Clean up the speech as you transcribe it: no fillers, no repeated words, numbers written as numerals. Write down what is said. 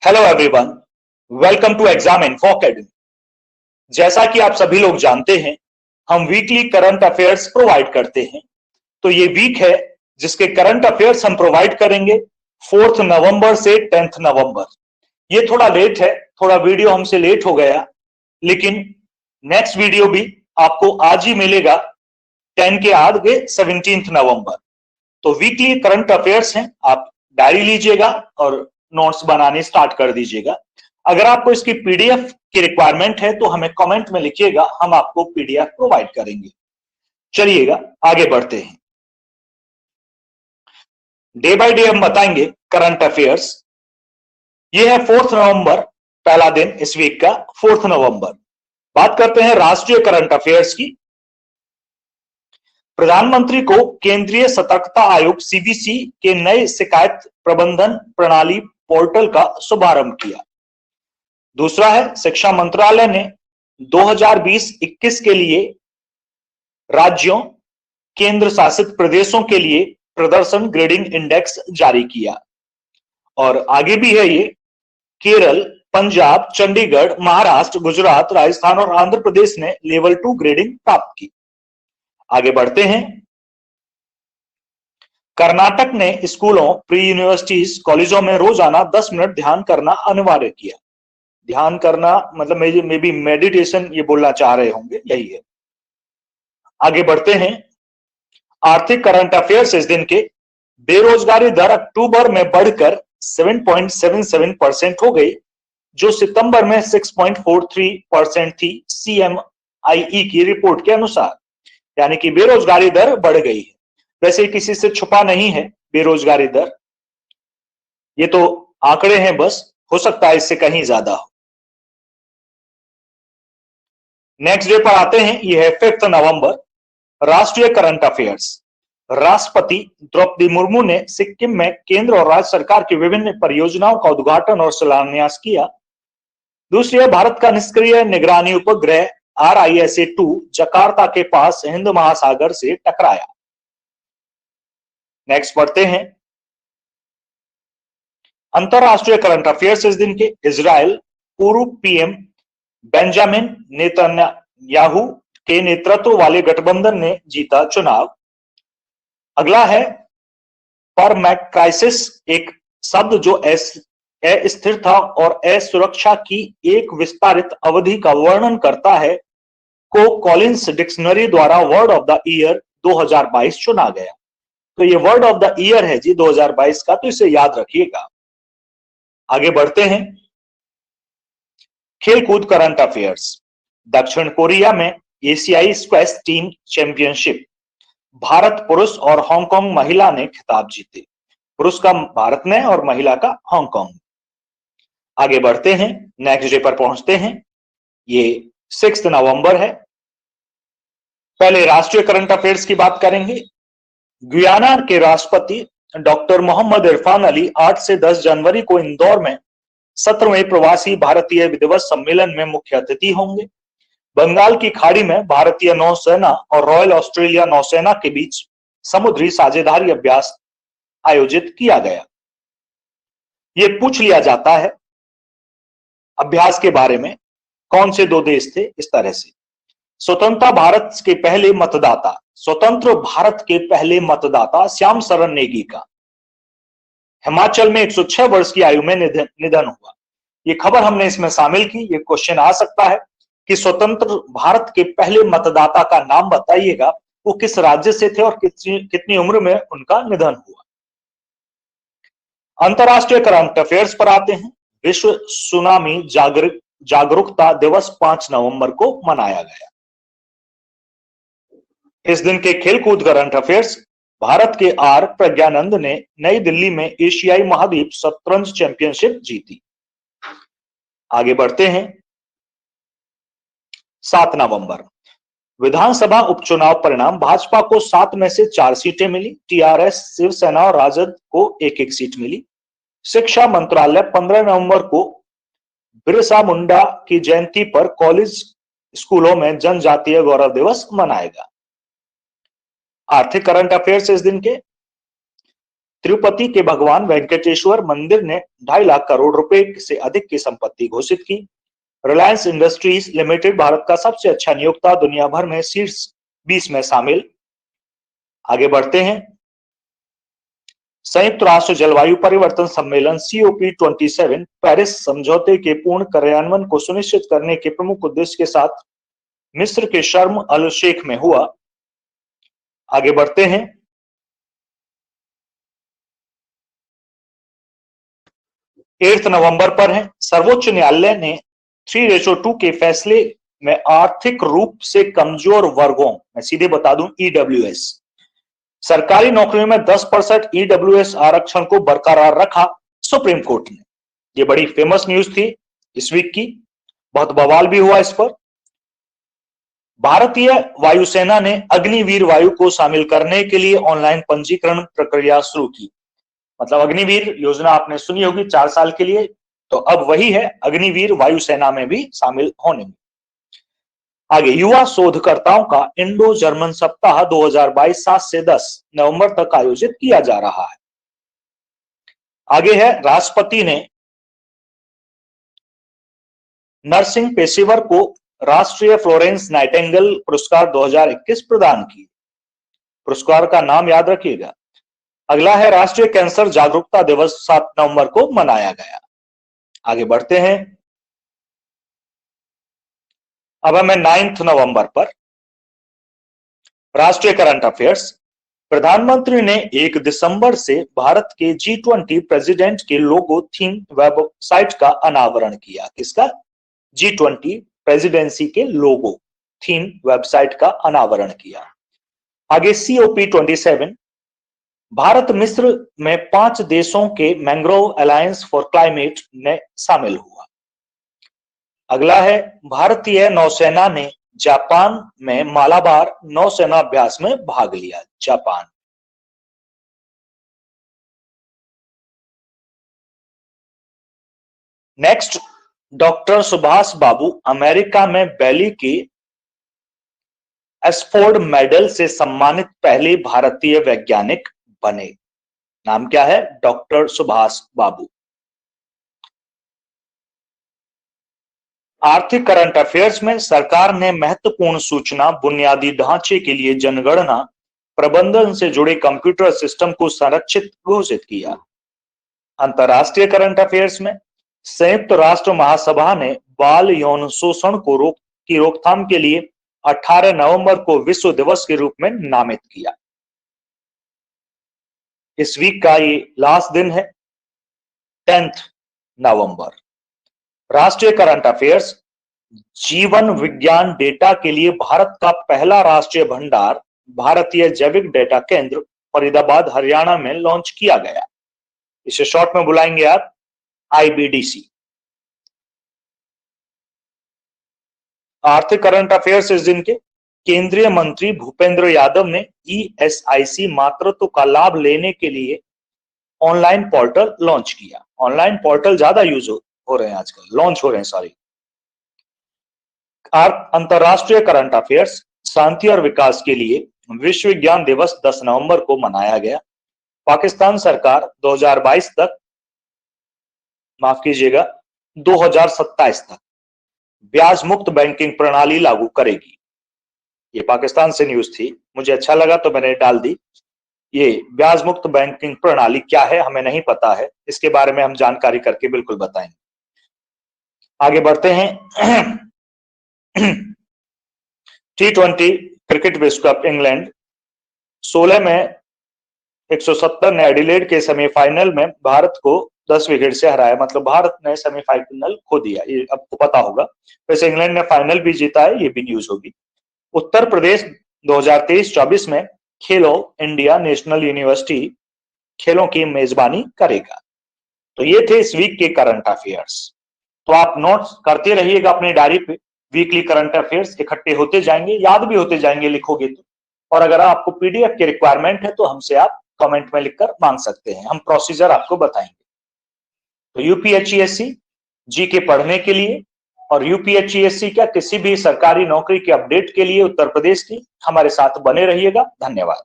Hello everyone, welcome to exam info academy. जैसा कि आप सभी लोग जानते हैं, हम वीकली करंट अफेयर्स प्रोवाइड करते हैं। तो ये वीक है जिसके करंट अफेयर्स हम प्रोवाइड करेंगे 4 नवंबर से 10 नवंबर। ये थोड़ा लेट है, थोड़ा वीडियो हमसे लेट हो गया, लेकिन नेक्स्ट वीडियो भी आपको आज ही मिलेगा 10 के आगे 17 नवंबर। तो वीकली करंट अफेयर्स हैं, आप डायरी लीजिएगा और नोट्स बनाने स्टार्ट कर दीजिएगा। अगर आपको इसकी पीडीएफ की रिक्वायरमेंट है तो हमें कमेंट में लिखिएगा, हम आपको पीडीएफ प्रोवाइड करेंगे। चलिएगा आगे बढ़ते हैं। डे बाय डे हम बताएंगे करंट अफेयर्स। ये है 4 नवंबर, पहला दिन इस वीक का 4 नवंबर। बात करते हैं राष्ट्रीय करंट अफेयर्स की। प्रधानमंत्री को केंद्रीय सतर्कता आयोग सीवीसी के नए शिकायत प्रबंधन प्रणाली पोर्टल का शुभारंभ किया। दूसरा है, शिक्षा मंत्रालय ने 2020-21 के लिए राज्यों, केंद्र शासित प्रदेशों के लिए प्रदर्शन ग्रेडिंग इंडेक्स जारी किया। और आगे भी है ये, केरल, पंजाब, चंडीगढ़, महाराष्ट्र, गुजरात, राजस्थान और आंध्र प्रदेश ने लेवल 2 ग्रेडिंग प्राप्त की। आगे बढ़ते हैं। कर्नाटक ने स्कूलों, प्री यूनिवर्सिटीज, कॉलेजों में रोजाना 10 मिनट ध्यान करना अनिवार्य किया। ध्यान करना मतलब मे बी मेडिटेशन ये बोलना चाह रहे होंगे, यही है। आगे बढ़ते हैं। आर्थिक करंट अफेयर्स इस दिन के, बेरोजगारी दर अक्टूबर में बढ़कर 7.77% हो गई, जो सितंबर में 6.43% थी सीएमआईई की रिपोर्ट के अनुसार। यानी कि बेरोजगारी दर बढ़ गई है। वैसे किसी से छुपा नहीं है बेरोजगारी दर, ये तो आंकड़े हैं बस, हो सकता है इससे कहीं ज्यादा हो। नेक्स्ट डे पर आते हैं, यह है 5 नवंबर, राष्ट्रीय करंट अफेयर्स। राष्ट्रपति द्रौपदी मुर्मू ने सिक्किम में केंद्र और राज्य सरकार की विभिन्न परियोजनाओं का उद्घाटन और शिलान्यास किया। दूसरी है, भारत का निष्क्रिय निगरानी उपग्रह RISA-2 जकार्ता के पास हिंद महासागर से टकराया। नेक्स्ट पढ़ते हैं। अंतरराष्ट्रीय करंट अफेयर्स इस दिन के, इजराइल पूर्व पीएम बेंजामिन नेतन्याहू के नेतृत्व वाले गठबंधन ने जीता चुनाव। अगला है, परमैक्राइसिस, एक शब्द जो अस्थिरता और असुरक्षा की एक विस्तारित अवधि का वर्णन करता है, को कॉलिंस डिक्शनरी द्वारा वर्ड ऑफ द ईयर 2022 चुना गया। तो ये वर्ड ऑफ द ईयर है जी 2022 का, तो इसे याद रखिएगा। आगे बढ़ते हैं। खेलकूद करंट अफेयर्स। दक्षिण कोरिया में एशियाई स्क्वैश टीम चैंपियनशिप, भारत पुरुष और हांगकांग महिला ने खिताब जीते। पुरुष का भारत ने और महिला का हांगकांग। आगे बढ़ते हैं, नेक्स्ट डे पर पहुंचते हैं, ये 6 नवंबर है। पहले राष्ट्रीय करंट अफेयर्स की बात करेंगे। गुयाना के राष्ट्रपति डॉक्टर मोहम्मद इरफान अली 8 से 10 जनवरी को इंदौर में 17वें प्रवासी भारतीय दिवस सम्मेलन में मुख्य अतिथि होंगे। बंगाल की खाड़ी में भारतीय नौसेना और रॉयल ऑस्ट्रेलिया नौसेना के बीच समुद्री साझेदारी अभ्यास आयोजित किया गया। ये पूछ लिया जाता है अभ्यास के बारे में, कौन से 2 देश थे, इस तरह से। स्वतंत्र भारत के पहले मतदाता श्याम शरण नेगी का हिमाचल में 106 वर्ष की आयु में निधन हुआ। ये खबर हमने इसमें शामिल की। ये क्वेश्चन आ सकता है कि स्वतंत्र भारत के पहले मतदाता का नाम बताइएगा, वो किस राज्य से थे और कितनी उम्र में उनका निधन हुआ। अंतरराष्ट्रीय करंट अफेयर्स पर आते हैं। विश्व सुनामी जागरूकता दिवस 5 नवंबर को मनाया गया। इस दिन के खेलकूद करंट अफेयर्स। भारत के आर प्रज्ञानंद ने नई दिल्ली में एशियाई महाद्वीप शतरंज चैंपियनशिप जीती। आगे बढ़ते हैं। 7 नवंबर, विधानसभा उपचुनाव परिणाम। भाजपा को 7 में से 4 सीटें मिली। टीआरएस, शिवसेना और राजद को 1-1 सीट मिली। शिक्षा मंत्रालय 15 नवंबर को बिरसा मुंडा की जयंती पर कॉलेज, स्कूलों में जनजातीय गौरव दिवस मनाएगा। आर्थिक करंट अफेयर्स इस दिन के, तिरुपति के भगवान वेंकटेश्वर मंदिर ने 2.5 लाख करोड़ रुपए से अधिक की संपत्ति घोषित की। रिलायंस इंडस्ट्रीज लिमिटेड भारत का सबसे अच्छा नियोक्ता, दुनिया भर में शीर्ष 20 में शामिल। आगे बढ़ते हैं। संयुक्त राष्ट्र जलवायु परिवर्तन सम्मेलन COP27 पेरिस समझौते के पूर्ण कार्यान्वयन को सुनिश्चित करने के प्रमुख उद्देश्य के साथ मिस्र के शर्म अल शेख में हुआ। आगे बढ़ते हैं। एट नवंबर पर है। सर्वोच्च न्यायालय ने 3:2 के फैसले में आर्थिक रूप से कमजोर वर्गों, मैं सीधे बता दूं EWS, सरकारी नौकरियों में 10% EWS आरक्षण को बरकरार रखा सुप्रीम कोर्ट ने। ये बड़ी फेमस न्यूज थी इस वीक की, बहुत बवाल भी हुआ इस पर। भारतीय वायुसेना ने अग्निवीर वायु को शामिल करने के लिए ऑनलाइन पंजीकरण प्रक्रिया शुरू की। मतलब अग्निवीर योजना आपने सुनी होगी 4 साल के लिए, तो अब वही है, अग्निवीर वायुसेना में भी शामिल होने में। आगे, युवा शोधकर्ताओं का इंडो जर्मन सप्ताह 2022 7 से 10 नवंबर तक आयोजित किया जा रहा है। आगे है, राष्ट्रपति ने नर्सिंग पेशेवर को राष्ट्रीय फ्लोरेंस नाइटिंगेल पुरस्कार 2021 प्रदान किए। पुरस्कार का नाम याद रखिएगा। अगला है, राष्ट्रीय कैंसर जागरूकता दिवस 7 नवंबर को मनाया गया। आगे बढ़ते हैं। अब हमें 9 नवंबर पर राष्ट्रीय करंट अफेयर्स। प्रधानमंत्री ने 1 दिसंबर से भारत के G20 प्रेसिडेंट के लोगो थीम वेबसाइट का अनावरण किया। किसका? G20 प्रेसिडेंसी के लोगो थीम वेबसाइट का अनावरण किया। आगे, COP27 भारत मिस्र में 5 देशों के मैंग्रोव अलायंस फॉर क्लाइमेट में शामिल हुआ। अगला है, भारतीय नौसेना ने जापान में मालाबार नौसेना अभ्यास में भाग लिया। जापान। नेक्स्ट, डॉक्टर सुभाष बाबू अमेरिका में बैली के एस्फोर्ड मेडल से सम्मानित पहले भारतीय वैज्ञानिक बने। नाम क्या है? डॉक्टर सुभाष बाबू। आर्थिक करंट अफेयर्स में सरकार ने महत्वपूर्ण सूचना बुनियादी ढांचे के लिए जनगणना प्रबंधन से जुड़े कंप्यूटर सिस्टम को संरक्षित घोषित किया। अंतरराष्ट्रीय करंट अफेयर्स में संयुक्त राष्ट्र महासभा ने बाल यौन शोषण की रोकथाम के लिए 18 नवंबर को विश्व दिवस के रूप में नामित किया। इस वीक का ये लास्ट दिन है, 10 नवंबर। राष्ट्रीय करंट अफेयर्स, जीवन विज्ञान डेटा के लिए भारत का पहला राष्ट्रीय भंडार भारतीय जैविक डेटा केंद्र फरीदाबाद हरियाणा में लॉन्च किया गया। इसे शॉर्ट में बुलाएंगे आप IBDC। आर्थिक करंट अफेयर्स इस दिन के, केंद्रीय मंत्री भूपेंद्र यादव ने ESIC मातृत्व का लाभ लेने के लिए ऑनलाइन पोर्टल लॉन्च किया। ऑनलाइन पोर्टल ज्यादा यूज हो रहे हैं आजकल, लॉन्च हो रहे हैं, सॉरी। अंतरराष्ट्रीय करंट अफेयर्स, शांति और विकास के लिए विश्व विज्ञान दिवस 10 नवंबर को मनाया गया। पाकिस्तान सरकार 2022 तक, माफ कीजिएगा 2027 तक ब्याज मुक्त बैंकिंग प्रणाली लागू करेगी। ये पाकिस्तान से न्यूज थी, मुझे अच्छा लगा तो मैंने डाल दी। ये ब्याज मुक्त बैंकिंग प्रणाली क्या है हमें नहीं पता है, इसके बारे में हम जानकारी करके बिल्कुल बताएंगे। आगे बढ़ते हैं। T20 क्रिकेट विश्व कप इंग्लैंड 16 में 170 ने एडिलेड के सेमीफाइनल में भारत को 10 विकेट से हराया। मतलब भारत ने सेमीफाइनल खो दिया, ये आपको पता होगा। वैसे इंग्लैंड ने फाइनल भी जीता है, ये भी न्यूज होगी। उत्तर प्रदेश 2023-24 में खेलो इंडिया नेशनल यूनिवर्सिटी खेलों की मेजबानी करेगा। तो ये थे इस वीक के करंट अफेयर्स। तो आप नोट्स करते रहिएगा अपनी डायरी पे, वीकली करंट अफेयर्स इकट्ठे होते जाएंगे, याद भी होते जाएंगे लिखोगे तो। और अगर आपको PDF की रिक्वायरमेंट है तो हमसे आप कमेंट में लिखकर मांग सकते हैं, हम प्रोसीजर आपको बताएंगे। तो UPHESC GK पढ़ने के लिए और UPHESC क्या किसी भी सरकारी नौकरी के अपडेट के लिए उत्तर प्रदेश की हमारे साथ बने रहिएगा। धन्यवाद।